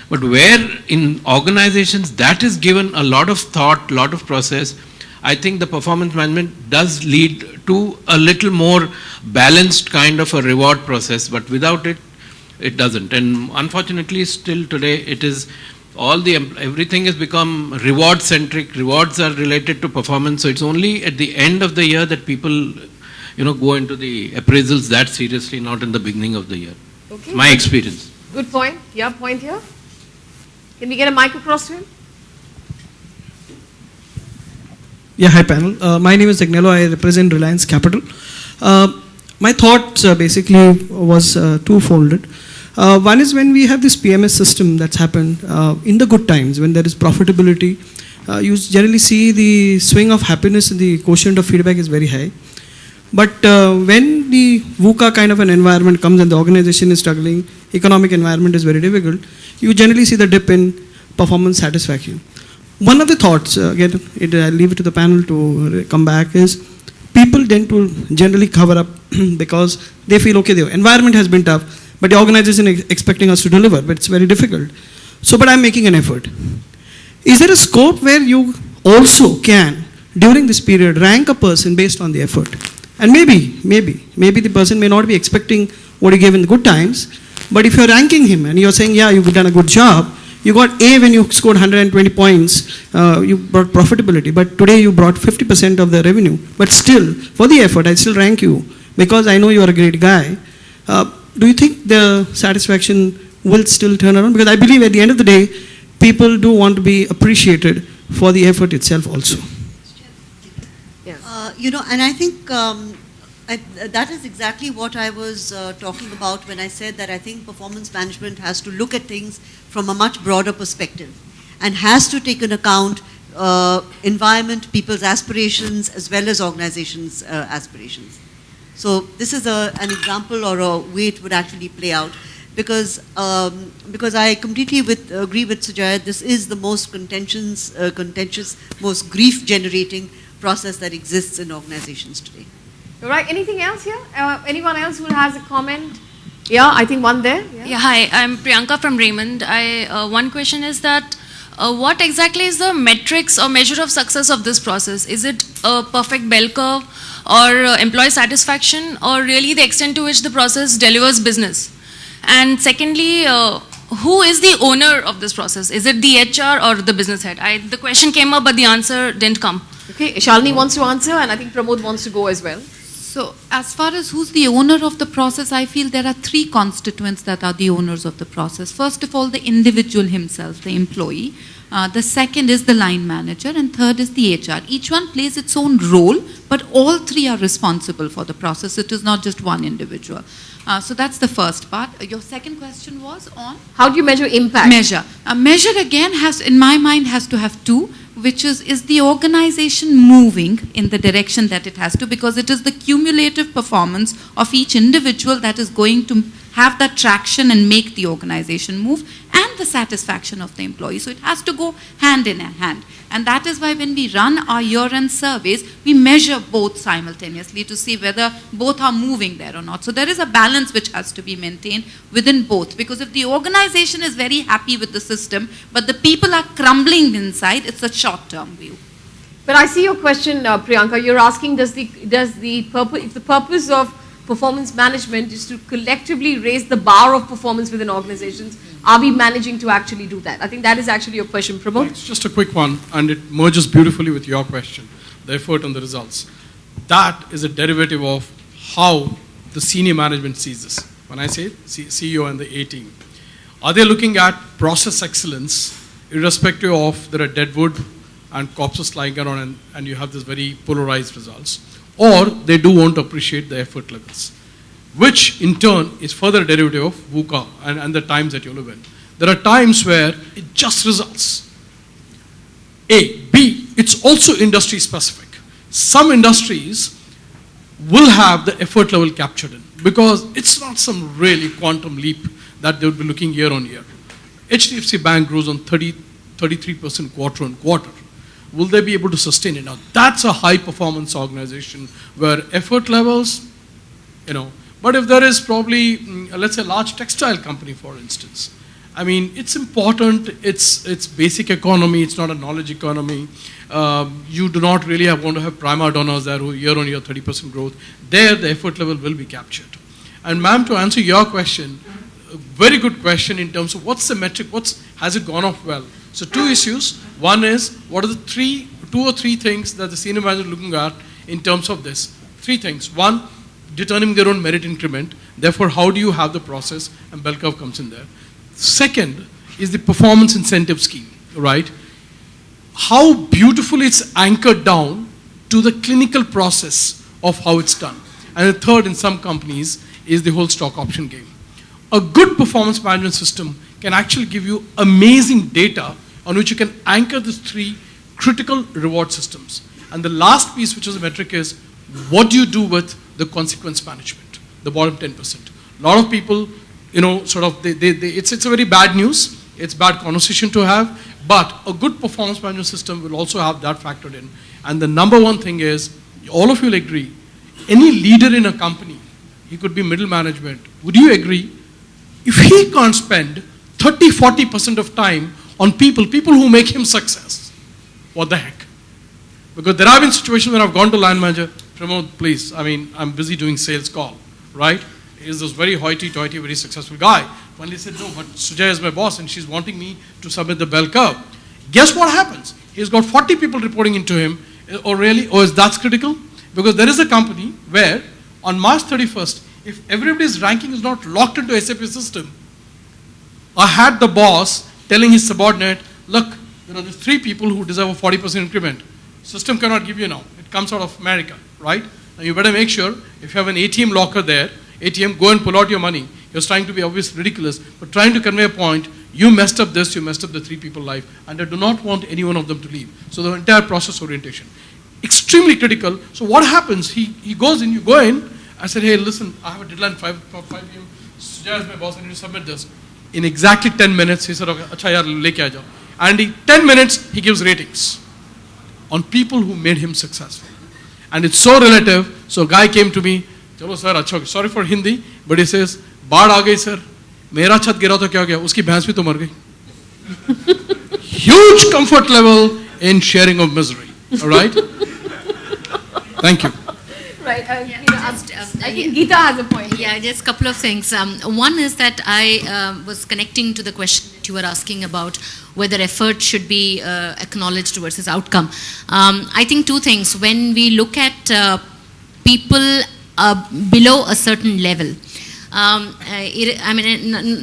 But where in organizations that is given a lot of thought, lot of process, I think the performance management does lead to a little more balanced kind of a reward process, but without it, it doesn't. And unfortunately, still today, it is everything has become reward centric. Rewards are related to performance. So it's only at the end of the year that people, go into the appraisals that seriously, not in the beginning of the year. Okay. My experience. Good point. Yeah, point here. Can we get a mic across to him? Yeah, hi panel. My name is Agnello. I represent Reliance Capital. My thoughts basically was two-folded. One is when we have this PMS system that's happened in the good times, when there is profitability, you generally see the swing of happiness and the quotient of feedback is very high. But when the VUCA kind of an environment comes and the organization is struggling, economic environment is very difficult, you generally see the dip in performance satisfaction. One of the thoughts, again, I'll leave it to the panel to come back, is people tend to generally cover up because they feel, okay, the environment has been tough, but the organization is expecting us to deliver, but it's very difficult. So, but I'm making an effort. Is there a scope where you also can, during this period, rank a person based on the effort? And maybe the person may not be expecting what you gave in the good times, but if you're ranking him and you're saying, yeah, you've done a good job, you got A when you scored 120 points, you brought profitability, but today you brought 50% of the revenue. But still, for the effort, I still rank you because I know you're a great guy. Do you think the satisfaction will still turn around? Because I believe at the end of the day, people do want to be appreciated for the effort itself also. And I think that is exactly what I was talking about when I said that I think performance management has to look at things from a much broader perspective and has to take into account environment, people's aspirations, as well as organizations' aspirations. So this is an example or a way it would actually play out, because I completely agree with Sujaya. This is the most contentious, most grief-generating process that exists in organizations today. All right, anything else here? Anyone else who has a comment? Yeah, I think one there. Yeah, hi, I'm Priyanka from Raymond. One question is that what exactly is the metrics or measure of success of this process? Is it a perfect bell curve or employee satisfaction, or really the extent to which the process delivers business? And secondly, who is the owner of this process? Is it the HR or the business head? The question came up, but the answer didn't come. Okay, Shalini wants to answer, and I think Pramod wants to go as well. So as far as who's the owner of the process, I feel there are three constituents that are the owners of the process. First of all, the individual himself, the employee. The second is the line manager, and third is the HR. Each one plays its own role, but all three are responsible for the process. It is not just one individual. So that's the first part. Your second question was on? How do you measure impact? Measure again has, in my mind, has to have two, which is the organization moving in the direction that it has to, because it is the cumulative performance of each individual that is going to have that traction and make the organization move, and the satisfaction of the employee. So it has to go hand in hand. And that is why when we run our year-end surveys, we measure both simultaneously to see whether both are moving there or not. So there is a balance which has to be maintained within both, because if the organization is very happy with the system, but the people are crumbling inside, it's a short-term view. But I see your question, Priyanka. You're asking, if the purpose of performance management is to collectively raise the bar of performance within organizations, are we managing to actually do that? I think that is actually your question, Pramod. It's just a quick one, and it merges beautifully with your question, the effort and the results. That is a derivative of how the senior management sees this. When I say CEO and the A team, are they looking at process excellence irrespective of there are deadwood and corpses lying around and you have this very polarized results? Or they do want to appreciate the effort levels, which in turn is further derivative of VUCA and the times that you live in. There are times where it just results. A. B. It's it's also industry specific. Some industries will have the effort level captured in, because it's not some really quantum leap that they would be looking year on year. HDFC Bank grows on 33% quarter on quarter. Will they be able to sustain it? Now, that's a high performance organization where effort levels, but if there is probably, let's say, a large textile company, for instance, I mean, it's important, it's basic economy, it's not a knowledge economy. You do not really want to have prima donnas there who year on year 30% growth. There, the effort level will be captured. And ma'am, to answer your question, a very good question in terms of what's the metric, has it gone off well? So two issues. One is, what are the two or three things that the senior manager is looking at in terms of this? Three things. One, determining their own merit increment. Therefore, how do you have the process? And bell curve comes in there. Second is the performance incentive scheme, right? How beautifully it's anchored down to the clinical process of how it's done. And the third, in some companies, is the whole stock option game. A good performance management system can actually give you amazing data on which you can anchor these three critical reward systems. And the last piece, which is a metric, is what do you do with the consequence management, the bottom 10%. A lot of people, it's a very bad news, it's bad conversation to have, but a good performance management system will also have that factored in. And the number one thing is, all of you will agree, any leader in a company, he could be middle management, would you agree, if he can't spend 30-40% of time on people who make him success, what the heck? Because there have been situations when I've gone to line manager, Pramod, please, I mean, I'm busy doing sales call, right? He's this very hoity-toity, very successful guy. Finally said, no, but Sujaya is my boss and she's wanting me to submit the bell curve. Guess what happens? He's got 40 people reporting into him. Or is that critical? Because there is a company where on March 31st, if everybody's ranking is not locked into SAP system, I had the boss telling his subordinate, look, there's three people who deserve a 40% increment. System cannot give you now. It comes out of America, right? Now you better make sure, if you have an ATM locker there, ATM, go and pull out your money. You're trying to be obviously ridiculous, but trying to convey a point, you messed up this, you messed up the three people life, and I do not want any one of them to leave. So the entire process orientation. Extremely critical. So what happens? He goes in, you go in, I said, hey, listen, I have a deadline 5 p.m. Sujaya is my boss, I need to submit this. In exactly 10 minutes, he said, okay, acha yaar, leke aa jao. And in 10 minutes, he gives ratings on people who made him successful. And it's so relative. So a guy came to me, chalo sir, acha, sorry for Hindi, but he says, baad aa gayi sir, mera chhat gira to kya gaya, uski bhans bhi to mar gayi. Huge comfort level in sharing of misery, all right? Thank you. Right. I think Geeta has a point. Yeah, just a couple of things. One is that I was connecting to the question that you were asking about whether effort should be acknowledged versus outcome. I think two things. When we look at people below a certain level,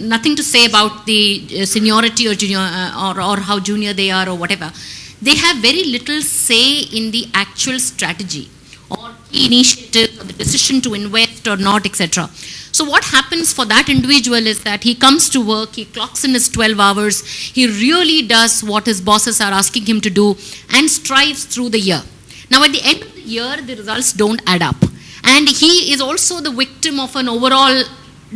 nothing to say about the seniority or junior or how junior they are or whatever. They have very little say in the actual strategy or key initiative, or the decision to invest or not, etc. So what happens for that individual is that he comes to work, he clocks in his 12 hours, he really does what his bosses are asking him to do and strives through the year. Now at the end of the year, the results don't add up. And he is also the victim of an overall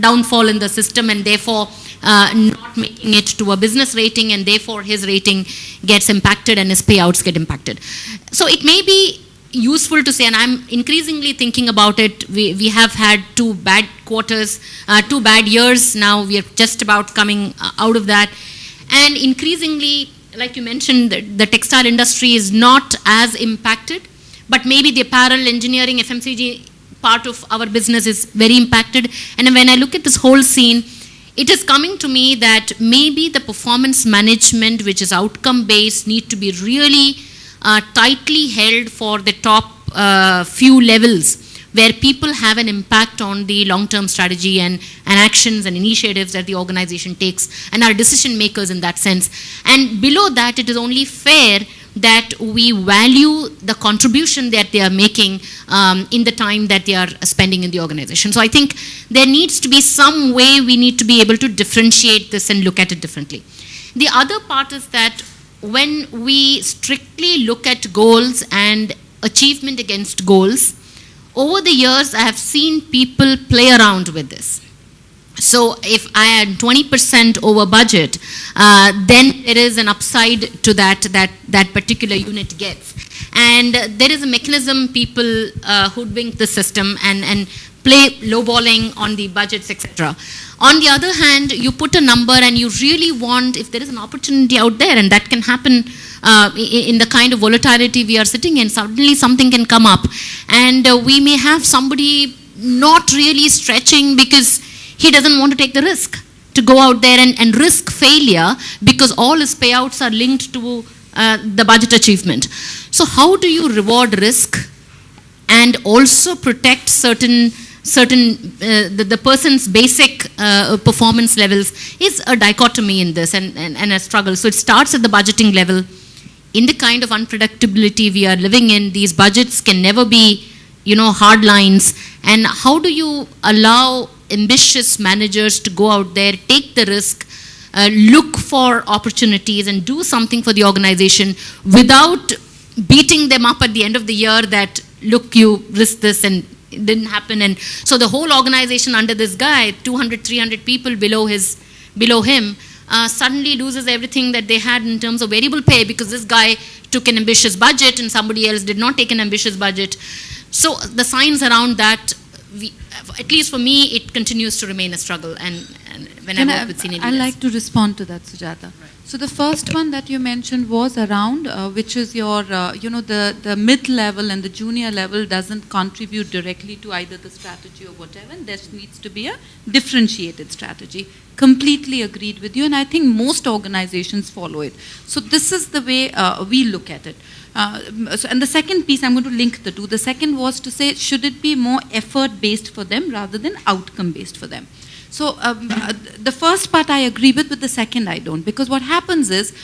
downfall in the system and therefore not making it to a business rating, and therefore his rating gets impacted and his payouts get impacted. So it may be useful to say, and I'm increasingly thinking about it, we have had 2 bad quarters, 2 bad years, now we are just about coming out of that, and increasingly, like you mentioned, the textile industry is not as impacted, but maybe the apparel, engineering, FMCG part of our business is very impacted. And when I look at this whole scene, it is coming to me that maybe the performance management, which is outcome based, need to be really tightly held for the top few levels where people have an impact on the long-term strategy and actions and initiatives that the organization takes and are decision makers in that sense. And below that, it is only fair that we value the contribution that they are making in the time that they are spending in the organization. So I think there needs to be some way we need to be able to differentiate this and look at it differently. The other part is that when we strictly look at goals and achievement against goals, over the years I have seen people play around with this. So if I had 20% over budget, then there is an upside to that particular unit gets. And there is a mechanism people hoodwink the system and play lowballing on the budgets, etc. On the other hand, you put a number and you really want, if there is an opportunity out there, and that can happen in the kind of volatility we are sitting in, suddenly something can come up. And we may have somebody not really stretching because he doesn't want to take the risk to go out there and risk failure because all his payouts are linked to the budget achievement. So how do you reward risk and also protect the person's basic performance levels is a dichotomy in this and a struggle. So it starts at the budgeting level. In the kind of unpredictability we are living in, these budgets can never be, hard lines. And how do you allow ambitious managers to go out there, take the risk, look for opportunities and do something for the organization without beating them up at the end of the year that, look, you risked this and it didn't happen. And so the whole organization under this guy, 200, 300 people below him, suddenly loses everything that they had in terms of variable pay because this guy took an ambitious budget and somebody else did not take an ambitious budget. So the signs around that, at least for me, it continues to remain a struggle. And when I work with senior leaders. I'd like to respond to that, Sujata. Right. So the first one that you mentioned was around, which is your, the mid-level and the junior level doesn't contribute directly to either the strategy or whatever, and there needs to be a differentiated strategy. Completely agreed with you, and I think most organizations follow it. So this is the way we look at it. And the second piece, I'm going to link the two. The second was to say, should it be more effort-based for them rather than outcome-based for them? So the first part I agree with the second I don't. Because what happens is,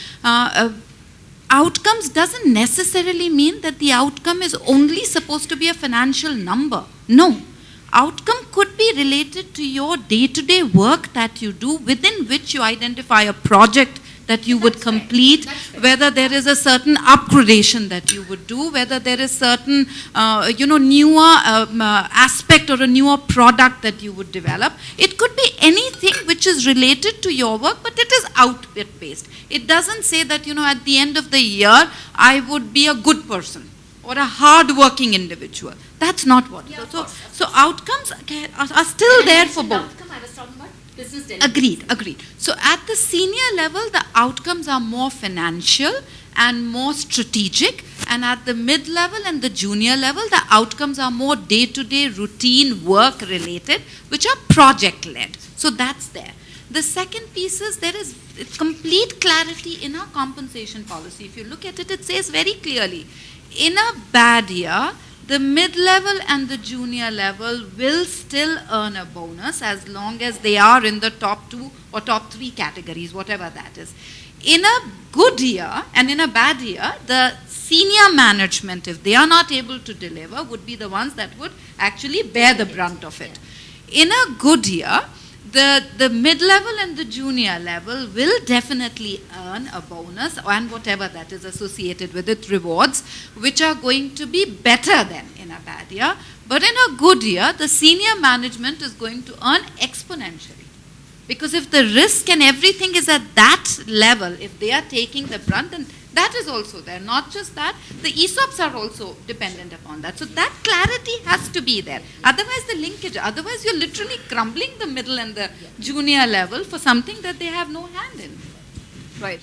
outcomes doesn't necessarily mean that the outcome is only supposed to be a financial number. No. Outcome could be related to your day-to-day work that you do, within which you identify a project that you would complete, whether there is a certain upgradation that you would do, whether there is certain, newer aspect or a newer product that you would develop. It could be anything which is related to your work, but it is output-based. It doesn't say that, at the end of the year, I would be a good person or a hard-working individual. That's not what. Yeah, so outcomes are still there for both. Outcome I was talking about. Agreed. So at the senior level, the outcomes are more financial and more strategic. And at the mid-level and the junior level, the outcomes are more day-to-day routine work related, which are project-led. So that's there. The second piece is there is complete clarity in our compensation policy. If you look at it, it says very clearly, in a bad year, the mid-level and the junior level will still earn a bonus as long as they are in the top 2 or top 3 categories, whatever that is. In a good year and in a bad year, the senior management, if they are not able to deliver, would be the ones that would actually bear the brunt of it. In a good year, the mid-level and the junior level will definitely earn a bonus and whatever that is associated with it, rewards, which are going to be better than in a bad year. But in a good year, the senior management is going to earn exponentially. Because if the risk and everything is at that level, if they are taking the brunt, then that is also there. Not just that, the ESOPs are also dependent upon that. So that clarity has to be there. Otherwise, the linkage, otherwise you're literally crumbling the middle and the junior level for something that they have no hand in. Right.